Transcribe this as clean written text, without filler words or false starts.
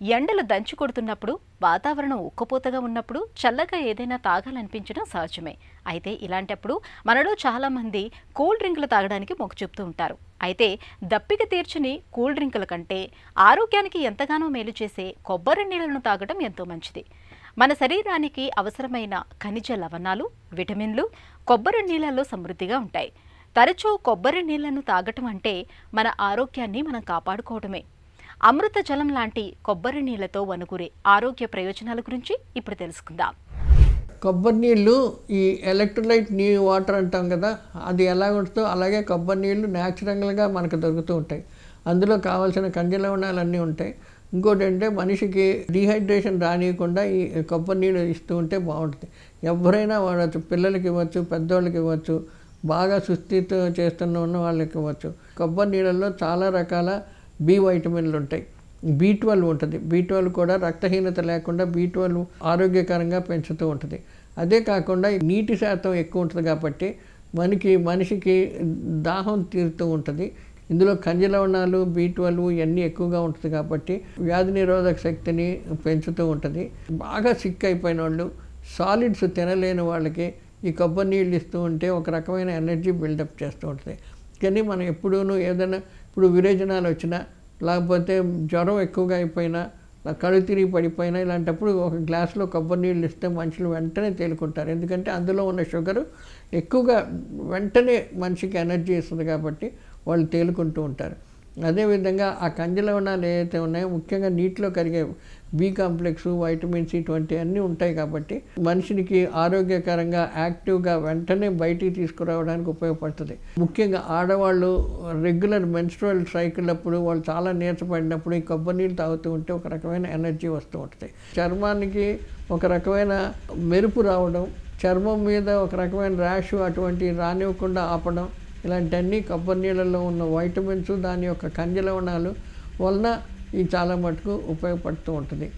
ఎండలు దంచి కొడుతున్నప్పుడు, వాతావరణం ఉక్కపోతగా ఉన్నప్పుడు చల్లగా ఏదైనా తాగాలనిపించడం సహజమే. అయితే ఇలాంటప్పుడు మనలో చాలామంది కూల్ డ్రింకులు తాగడానికి మొగ్గు చూపుతూ ఉంటారు. అయితే దప్పిక తీర్చని కూల్ డ్రింకుల కంటే ఆరోగ్యానికి ఎంతగానో మేలు చేసే కొబ్బరి నీళ్లను తాగడం ఎంతో మంచిది. మన శరీరానికి అవసరమైన ఖనిజ లవణాలు, విటమిన్లు కొబ్బరి నీళ్లలో సమృద్ధిగా ఉంటాయి. తరచూ కొబ్బరి నీళ్లను తాగటం అంటే మన ఆరోగ్యాన్ని మనం కాపాడుకోవడమే. అమృత జలం లాంటి కొబ్బరి నీళ్లతో వనుగురే ఆరోగ్య ప్రయోజనాల గురించి ఇప్పుడు తెలుసుకుందాం. కొబ్బరి నీళ్ళు ఈ ఎలక్ట్రోలైట్ వాటర్ అంటాం కదా, అది ఎలా ఉంటుందో అలాగే కొబ్బరి నీళ్ళు న్యాచురల్గా మనకు దొరుకుతూ ఉంటాయి. అందులో కావాల్సిన ఖనిజ లవణాలు అన్నీ ఉంటాయి. ఇంకోటి అంటే మనిషికి డీహైడ్రేషన్ రానియకుండా ఈ కొబ్బరి నీళ్ళు ఇస్తూ ఉంటే బాగుంటుంది. ఎవరైనా వాడచ్చు, పిల్లలకి ఇవ్వచ్చు, పెద్దవాళ్ళకి ఇవ్వచ్చు, బాగా సుస్థితో ఉన్న వాళ్ళకి ఇవ్వచ్చు. కొబ్బరి నీళ్ళల్లో చాలా రకాల బి వైటమిన్లు ఉంటాయి. B12 ఉంటుంది. B12 కూడా రక్తహీనత లేకుండా B12 ఆరోగ్యకరంగా పెంచుతూ ఉంటుంది. అదే కాకుండా నీటి శాతం ఎక్కువ ఉంటుంది కాబట్టి మనిషికి దాహం తీరుతూ ఉంటుంది. ఇందులో ఖనిజ లవణాలు B12 ఇవన్నీ ఎక్కువగా ఉంటుంది కాబట్టి వ్యాధి నిరోధక శక్తిని పెంచుతూ ఉంటుంది. బాగా సిక్ అయిపోయిన వాళ్ళు, సాలిడ్స్ తినలేని వాళ్ళకి ఈ కొబ్బరి నీళ్ళు ఇస్తూ ఉంటే ఒక రకమైన ఎనర్జీ బిల్డప్ చేస్తూ ఉంటుంది. కానీ మనం ఎప్పుడూనూ ఏదైనా ఇప్పుడు విరేచనాలు వచ్చినా, లేకపోతే జ్వరం ఎక్కువగా అయిపోయినా, కళ్ళు తిరిగి పడిపోయినా, ఇలాంటప్పుడు ఒక గ్లాసులో కొబ్బరి నీళ్ళు ఇస్తే మనుషులు వెంటనే తేలుకుంటారు. ఎందుకంటే అందులో ఉన్న షుగరు ఎక్కువగా వెంటనే మనిషికి ఎనర్జీ ఇస్తుంది కాబట్టి వాళ్ళు తేలుకుంటూ ఉంటారు. అదేవిధంగా ఆ ఖనిజ లవణాలు ఏవైతే ఉన్నాయో ముఖ్యంగా నీటిలో కరిగే B కాంప్లెక్స్, వైటమిన్స్ ఇటువంటి అన్నీ ఉంటాయి కాబట్టి మనిషికి ఆరోగ్యకరంగా యాక్టివ్గా వెంటనే బయటికి తీసుకురావడానికి ఉపయోగపడుతుంది. ముఖ్యంగా ఆడవాళ్ళు రెగ్యులర్ మెన్స్ట్రువల్ సైకిల్ అప్పుడు వాళ్ళు చాలా నీరసపడినప్పుడు ఈ కొబ్బరి నీళ్ళు తాగుతూ ఉంటే ఒక రకమైన ఎనర్జీ వస్తూ ఉంటుంది. చర్మానికి ఒక రకమైన మెరుపు రావడం, చర్మం మీద ఒక రకమైన ర్యాష్ అటువంటి రానివ్వకుండా ఆపడం, ఇలాంటివన్నీ కొబ్బరి నీళ్ళల్లో ఉన్న వైటమిన్స్, దాని యొక్క ఖనిజ లవణాలు వలన ఇది చాలా మటుకు ఉపయోగపడుతూ ఉంటుంది.